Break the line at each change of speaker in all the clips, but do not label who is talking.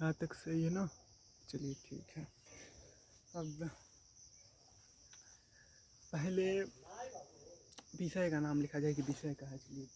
यहाँ तक सही है ना। चलिए ठीक है। अब पहले विषय का नाम लिखा जाए कि विषय का है। चलिए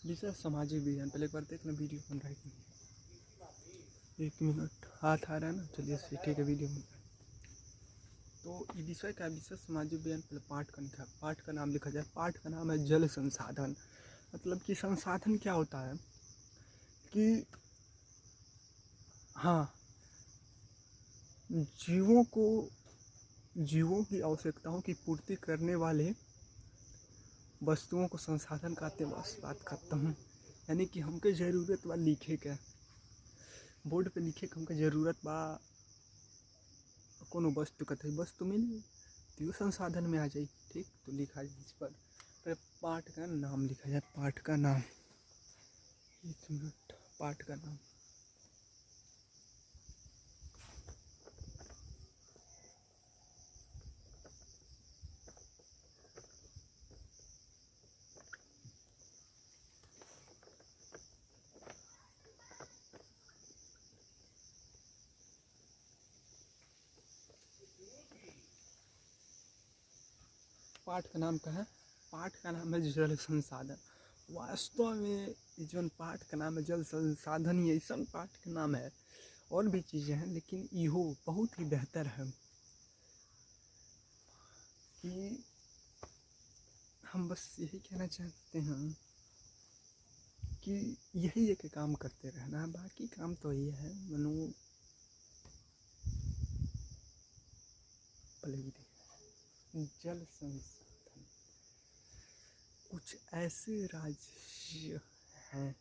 विषय सामाजिक विज्ञान। पहले एक बार देख ना वीडियो बन रहा है कि नहीं। 1 मिनट हाथ आ रहा है ना। चलिए ठीक है, वीडियो बन रहा है। तो ये विषय का विषय सामाजिक विज्ञान। पहले पाठ का लिखा, पाठ का नाम लिखा जाए। पाठ का नाम है जल संसाधन। मतलब कि संसाधन क्या होता है कि हाँ, जीवों की आवश्यकताओं की पूर्ति करने वाले वस्तुओं को संसाधन कहते हैं। बस बात खत्म हूँ। यानी कि हमके ज़रूरत बा लिखे के, बोर्ड पे लिखे के हमके ज़रूरत बा कोनो वस्तु का, वस्तु मिली तो संसाधन में आ जाए। ठीक, तो लिखा जाए इस पर पाठ का नाम लिखा जाए। पाठ का नाम, 1 मिनट। पाठ का नाम पाठ का नाम क्या है? पाठ का नाम है जल संसाधन। वास्तव में जो पाठ का नाम है जल संसाधन, ही ऐसा पाठ का नाम है। और भी चीज़ें हैं लेकिन इहो बहुत ही बेहतर है कि हम बस यही कहना चाहते हैं कि यही एक काम करते रहना है। बाकी काम तो ये है मनो जल संसाधन। कुछ ऐसे राज्य हैं,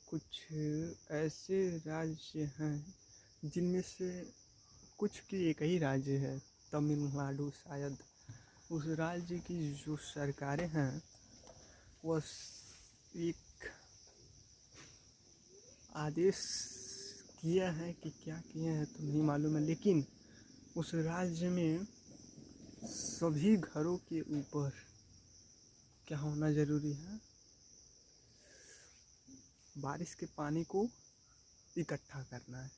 कुछ ऐसे राज्य हैं जिनमें से कुछ की एक ही राज्य है, तमिलनाडु शायद। उस राज्य की जो सरकारें हैं वह एक आदेश किया है कि क्या किए हैं तो नहीं मालूम है, लेकिन उस राज्य में सभी घरों के ऊपर क्या होना ज़रूरी है? बारिश के पानी को इकट्ठा करना है।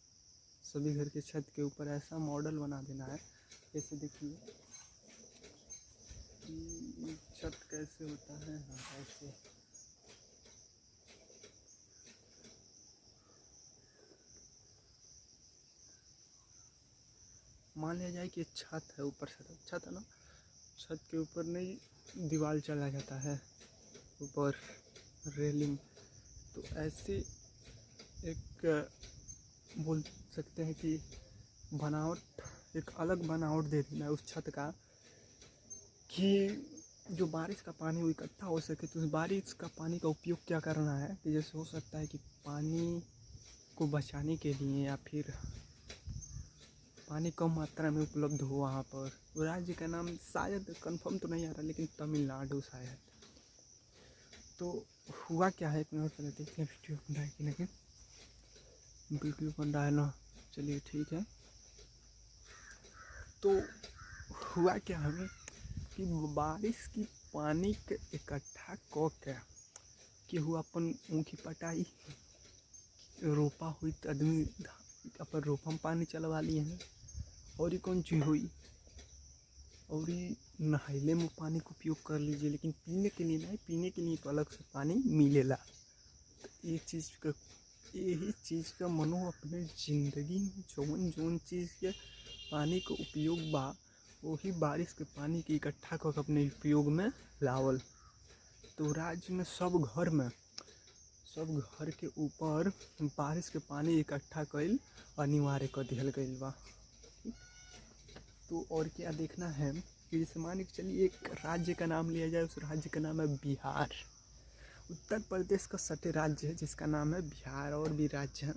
सभी घर के छत के ऊपर ऐसा मॉडल बना देना है। जैसे देखिए कि छत कैसे होता है। हाँ, ऐसे मान लिया जाए कि छत है, ऊपर छत है ना, छत के ऊपर नहीं दीवार चला जाता है, ऊपर रेलिंग। तो ऐसे एक बोल सकते हैं कि बनावट, एक अलग बनावट दे देना है उस छत का कि जो बारिश का पानी वो इकट्ठा हो सके। तो उस बारिश का पानी का उपयोग क्या करना है कि जैसे हो सकता है कि पानी को बचाने के लिए या फिर पानी कम मात्रा में उपलब्ध हो वहाँ पर। राज्य का नाम शायद कंफर्म तो नहीं आ रहा, लेकिन तमिलनाडु शायद। तो हुआ क्या है, एक मिनट पहले देख लें वीडियो बन रहा है कि नहीं। वीडियो बन रहा है ना, चलिए ठीक है। तो हुआ क्या है कि बारिश की पानी के इकट्ठा क के केहू अपन ऊँखी पटाई रोपा हुई तो आदमी अपन रोपा में पानी चलवा लिए हैं। और ये कौन चीज़ हुई, और ये नहाइले में पानी का उपयोग कर लीजिए, लेकिन पीने के लिए नहीं। पीने के लिए तो अलग से पानी मिलेला। तो ये चीज़ का, यही चीज़ का मनो अपने ज़िंदगी में जौन जौन चीज़ के पानी का उपयोग बा, वही बारिश के पानी के इकट्ठा कर अपने उपयोग में लावल। तो राज्य में सब घर के ऊपर बारिश के पानी इकट्ठा कईल अनिवार्य कर दिया गईल बा। तो और क्या देखना है कि जैसे मान के चलिए एक राज्य का नाम लिया जाए, उस राज्य का नाम है बिहार। उत्तर प्रदेश का सटे राज्य है जिसका नाम है बिहार। और भी राज्य हैं,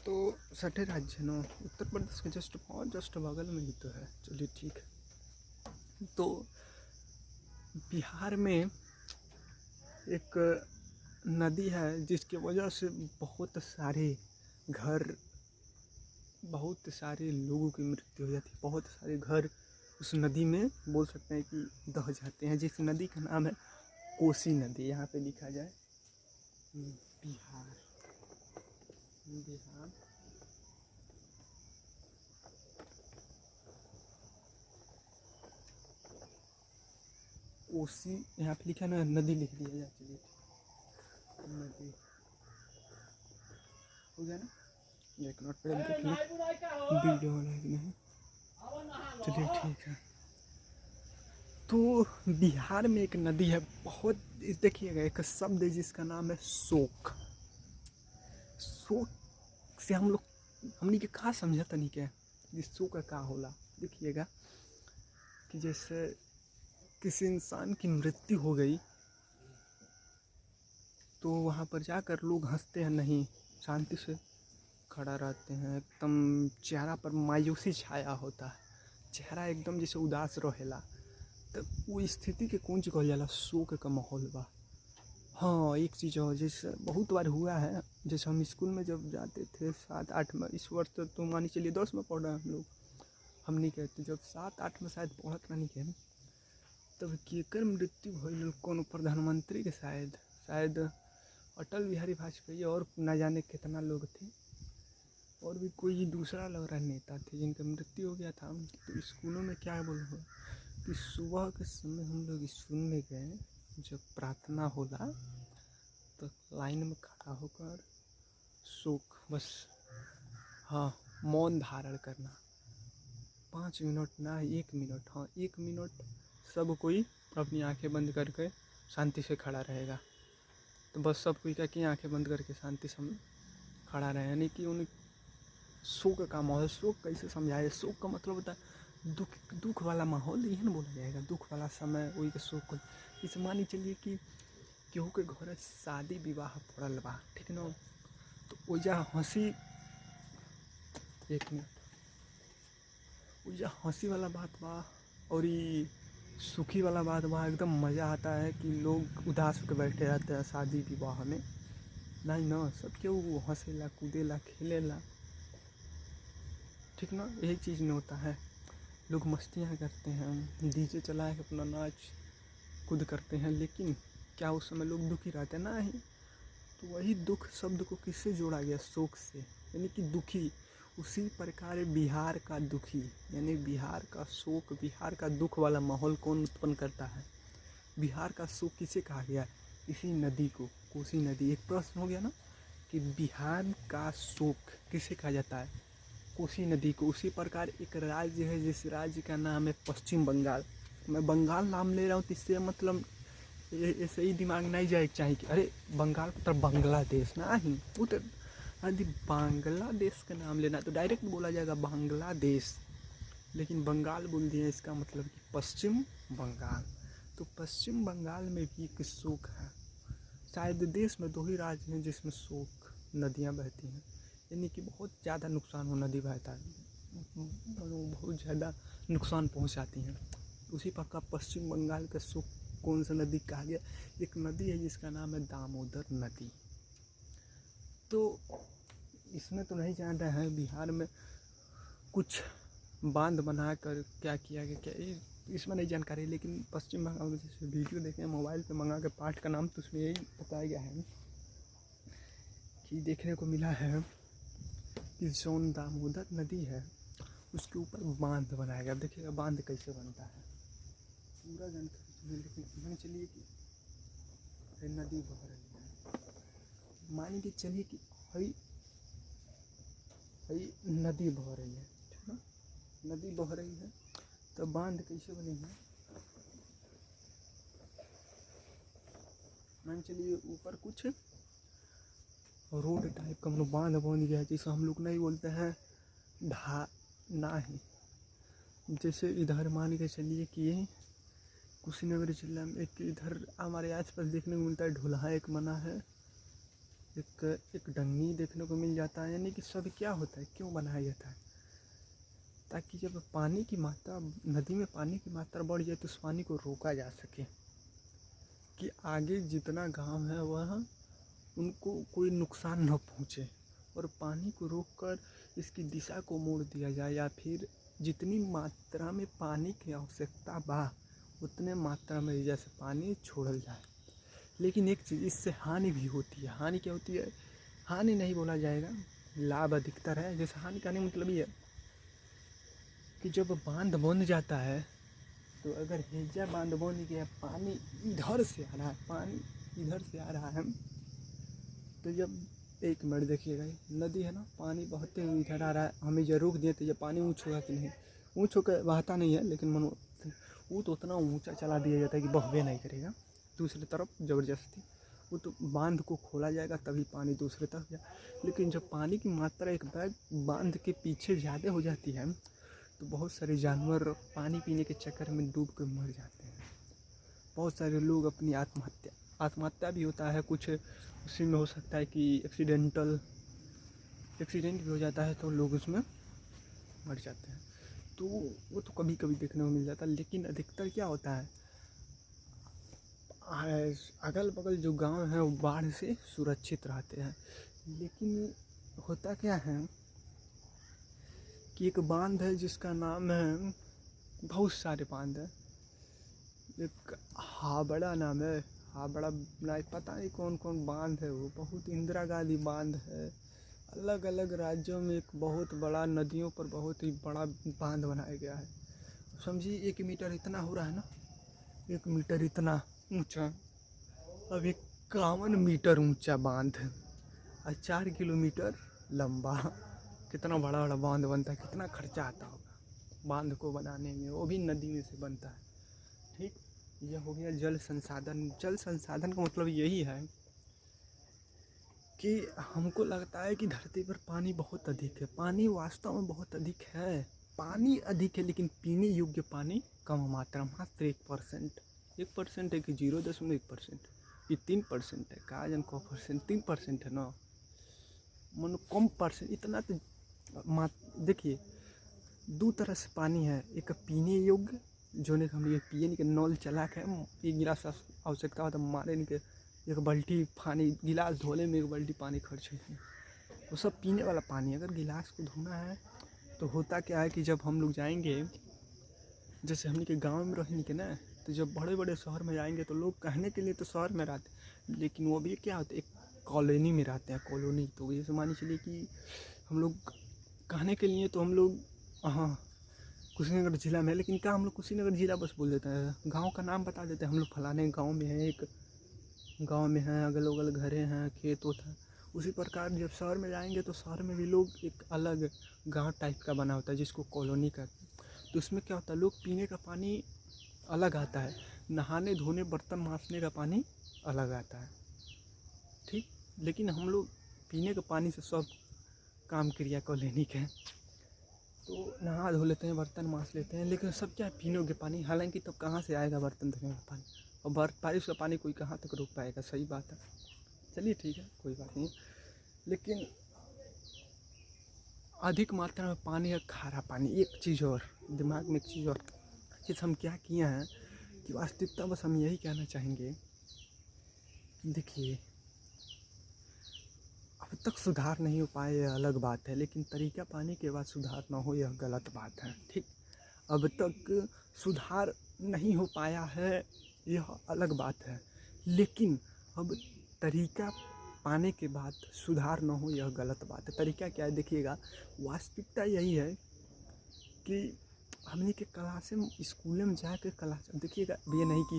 तो सटे राज्य है ना उत्तर प्रदेश के जस्ट बगल में ही तो है। चलिए ठीक है। तो बिहार में एक नदी है जिसकी वजह से बहुत सारे घर, बहुत सारे लोगों की मृत्यु हो जाती है। बहुत सारे घर उस नदी में बोल सकते हैं कि दह जाते हैं। जिस नदी का नाम है कोसी नदी। यहाँ पे लिखा जाए बिहार, बिहार कोसी, यहाँ पे लिखा ना नदी लिख दिया जाए। चलिए नदी हो गया ना, एक मिनट पहले देख लो वीडियो होना है कि नहीं। चलिए ठीक है। तो बिहार में एक नदी है बहुत, देखिएगा एक शब्द है जिसका नाम है शोक। शोक से हम लोग हमने के कहा समझा तनी क्या जिस शोक का होला। देखिएगा कि जैसे किसी इंसान की मृत्यु हो गई तो वहाँ पर जाकर लोग हंसते हैं नहीं, शांति से खड़ा रहते हैं। एकदम चेहरा पर मायूसी छाया होता है, चेहरा एकदम जैसे उदास रहेला। तो वो स्थिति के कौन सी कहल जाला, शोक का माहौल बा। हाँ एक चीज़ और जैसे बहुत बार हुआ है, जैसे हम स्कूल में जब जाते थे 7-8 में, इस वर्ष तो मानी चलिए 10 में पढ़ रहे हैं हम लोग। हम नहीं कहते जब 7-8 में शायद पढ़त नहीं के, तब केकर मृत्यु भइल, कौन प्रधानमंत्री के शायद अटल बिहारी वाजपेयी और न जाने कितना लोग थे, और भी कोई दूसरा लग रहा नेता थे जिनका मृत्यु हो गया था। तो स्कूलों में क्या बोलो कि सुबह के समय हम लोग स्कूल में गए, जब प्रार्थना होला तो लाइन में खड़ा होकर शोक बस, हाँ मौन धारण करना 5 मिनट ना 1 मिनट, हाँ 1 मिनट सब कोई अपनी आंखें बंद करके शांति से खड़ा रहेगा। तो बस सब कोई क्या कि आंखें बंद करके शांति से खड़ा रहे, यानी कि उन शोक का माहौल। शोक कैसे समझाए, शोक का मतलब होता है दुख वाला माहौल, यही ना बोला जाएगा, दुख वाला समय वही के शोक को। इसे मानी चलिए कि केहू के घर शादी विवाह पड़ल बा, ठीक ना, तो ओजा हंसी, एक मिनट, ओजा हंसी वाला बात बा और ये सुखी वाला बात बा। एकदम मज़ा आता है कि लोग उदास होकर बैठे रहते हैं शादी विवाह में, नहीं ना, सब केहू हंसेला कूदेला खेलेला, ठीक ना, यही चीज़ में होता है। लोग मस्तियाँ करते हैं, डीजे चला के अपना नाच कूद करते हैं, लेकिन क्या उस समय लोग दुखी रहते हैं? नहीं। तो वही दुख शब्द को किससे जोड़ा गया, शोक से, यानी कि दुखी। उसी प्रकार बिहार का दुखी, यानी बिहार का शोक, बिहार का दुख वाला माहौल कौन उत्पन्न करता है? बिहार का शोक किसे कहा गया? इसी नदी को, कोसी नदी। एक प्रश्न हो गया ना कि बिहार का शोक किसे कहा जाता है? कोसी नदी को। उसी प्रकार एक राज्य है जिस राज्य का नाम है पश्चिम बंगाल। मैं बंगाल नाम ले रहा हूँ तो इससे मतलब ऐसे ही दिमाग नहीं जाए चाहिए कि अरे बंगाल मतलब बांग्लादेश ना ही, वो तो यदि बांग्लादेश का नाम लेना तो डायरेक्ट बोला जाएगा बांग्लादेश, लेकिन बंगाल बोल दिया, इसका मतलब कि पश्चिम बंगाल। तो पश्चिम बंगाल में भी एक शोक है। शायद देश में 2 ही राज्य हैं जिसमें शोक नदियाँ बहती हैं, यानी कि बहुत ज़्यादा नुकसान हो नदी बहता है, बहुत ज़्यादा नुकसान पहुंचाती हैं। उसी प्रकार पश्चिम बंगाल का शोक कौन सा नदी कहा गया? एक नदी है जिसका नाम है दामोदर नदी। तो इसमें तो नहीं जान रहे हैं बिहार में कुछ बांध बनाकर क्या किया गया, क्या इसमें नहीं जानकारी, लेकिन पश्चिम बंगाल में जैसे वीडियो देखें मोबाइल पे मंगा के पाठ का नाम, तो उसमें यही बताया गया है कि देखने को मिला है कि जौन दामोदर नदी है उसके ऊपर बांध बनाया गया। देखिएगा बांध कैसे बनता है, पूरा जानकारी, लेकिन मान चलिए कि नदी बह रही है, मान के चलिए कि हई नदी बह रही है, ठीक ना, नदी बह रही है, तो बांध कैसे बनेगी? मान चलिए ऊपर कुछ रोड टाइप का मतलब बांध बन गया है, जैसे हम लोग नहीं बोलते हैं ना ही, जैसे इधर मान के चलिए कि कुशीनगर जिला में एक इधर हमारे आसपास देखने को मिलता है, ढोलहा एक बना है, एक डंगी देखने को मिल जाता है। यानी कि सब क्या होता है, क्यों बनाया जाता है? ताकि जब पानी की मात्रा, नदी में पानी की मात्रा बढ़ जाए तो उस पानी को रोका जा सके। कि आगे जितना गांव है वह उनको कोई नुकसान न पहुंचे, और पानी को रोककर इसकी दिशा को मोड़ दिया जाए, या फिर जितनी मात्रा में पानी की आवश्यकता बा उतने मात्रा में जैसे पानी छोड़ल जाए। लेकिन एक चीज़ इससे हानि भी होती है। हानि क्या होती है? हानि नहीं बोला जाएगा, लाभ अधिकतर है। जैसे हानि का नहीं मतलब ये है कि जब बांध बन जाता है तो अगर हेजा बांध बन गया, पानी इधर से आ रहा है, पानी इधर से आ रहा है, तो जब एक मिनट देखिएगा, नदी है ना, पानी बहते हुए इधर आ रहा है, हमें जब रोक दिए तो ये पानी ऊँच होगा कि नहीं? ऊँच होकर बहता नहीं है, लेकिन मनो वो तो उतना ऊँचा चला दिया जाता है कि बहवे नहीं करेगा दूसरी तरफ ज़बरदस्ती। वो तो बांध को खोला जाएगा तभी पानी दूसरी तरफ जाए। लेकिन जब पानी की मात्रा एक बैग बांध के पीछे ज़्यादा हो जाती है तो बहुत सारे जानवर पानी पीने के चक्कर में डूब कर मर जाते हैं। बहुत सारे लोग अपनी आत्महत्या भी होता है। कुछ उसी में हो सकता है कि एक्सीडेंट भी हो जाता है तो लोग उसमें मर जाते हैं। तो वो तो कभी कभी देखने को मिल जाता है। लेकिन अधिकतर क्या होता है, अगल बगल जो गांव हैं वो बाढ़ से सुरक्षित रहते हैं। लेकिन होता क्या है कि एक बांध है जिसका नाम है, बहुत सारे बांध है, एक हावड़ा नाम है, हावड़ा नहीं पता नहीं कौन कौन बांध है वो, बहुत इंदिरा गांधी बांध है। अलग अलग राज्यों में एक बहुत बड़ा, नदियों पर बहुत ही बड़ा बांध बनाया गया है। समझिए 1 मीटर इतना हो रहा है ना, 1 मीटर इतना ऊंचा, अब 51 मीटर ऊंचा बांध और 4 किलोमीटर लंबा। कितना बड़ा बड़ा बांध बनता है, कितना खर्चा आता होगा बांध को बनाने में, वो भी नदी में से बनता है। ठीक, यह हो गया जल संसाधन। जल संसाधन का मतलब यही है कि हमको लगता है कि धरती पर पानी बहुत अधिक है। पानी वास्तव में बहुत अधिक है, पानी अधिक है, लेकिन पीने योग्य पानी कम मात्रा, मात्र 1%। 1% है कि 0.1%, ये 3% है, कहा जन को परसेंट 3% है ना, मनो कम परसेंट इतना। तो देखिए 2 तरह से पानी है, एक पीने योग्य जो ने हम ये पिए नहीं के नल चला के एक गिलास आवश्यकता हो तो मारे नहीं के एक बाल्टी पानी, गिलास धोने में 1 बाल्टी पानी खर्च है, वो सब पीने वाला पानी। अगर गिलास को धोना है तो होता क्या है कि जब हम लोग जाएंगे, जैसे हमने के गाँव में रहेंगे के ना, तो जब बड़े बड़े शहर में जाएंगे तो लोग कहने के लिए तो शहर में रहते, लेकिन वो भी क्या होता है, एक कॉलोनी में रहते हैं, कॉलोनी। तो जैसे मान चलिए कि हम लोग कहने के लिए तो हम लोग हाँ कुशीनगर ज़िला में है, लेकिन क्या हम लोग कुशीनगर ज़िला बस बोल देते हैं, गांव का नाम बता देते हैं, हम लोग फलाने गांव में हैं, एक गांव में हैं, अगल बगल घरें हैं, खेत होता है। उसी प्रकार जब शहर में जाएंगे तो शहर में भी लोग एक अलग गांव टाइप का बना होता है जिसको कॉलोनी कहते हैं। तो उसमें क्या होता है, लोग पीने का पानी अलग आता है, नहाने धोने बर्तन मांजने का पानी अलग आता है। ठीक, लेकिन हम लोग पीने का पानी से सब काम क्रिया को लेने के, तो नहा धो लेते हैं, बर्तन मांज लेते हैं, लेकिन सब क्या है, पीने के पानी। हालांकि तब कहाँ से आएगा बर्तन धोने का पानी, और बारिश का पानी कोई कहाँ तक रोक पाएगा? सही बात है। चलिए ठीक है, कोई बात नहीं। लेकिन अधिक मात्रा में पानी है, खारा पानी। एक चीज़ और दिमाग में, एक चीज़ और चीज़ हम क्या किए हैं कि वास्तविकता बस हम यही कहना चाहेंगे कि देखिए अब तक सुधार नहीं हो पाए, यह अलग बात है, लेकिन तरीका पाने के बाद सुधार ना हो यह गलत बात है। ठीक, अब तक सुधार नहीं हो पाया है यह अलग बात है, लेकिन अब तरीका पाने के बाद सुधार न हो यह गलत बात है। तरीका क्या है देखिएगा, वास्तविकता यही है कि हमने के क्लास में, स्कूल में जाकर क्लास देखिएगा, ये नहीं कि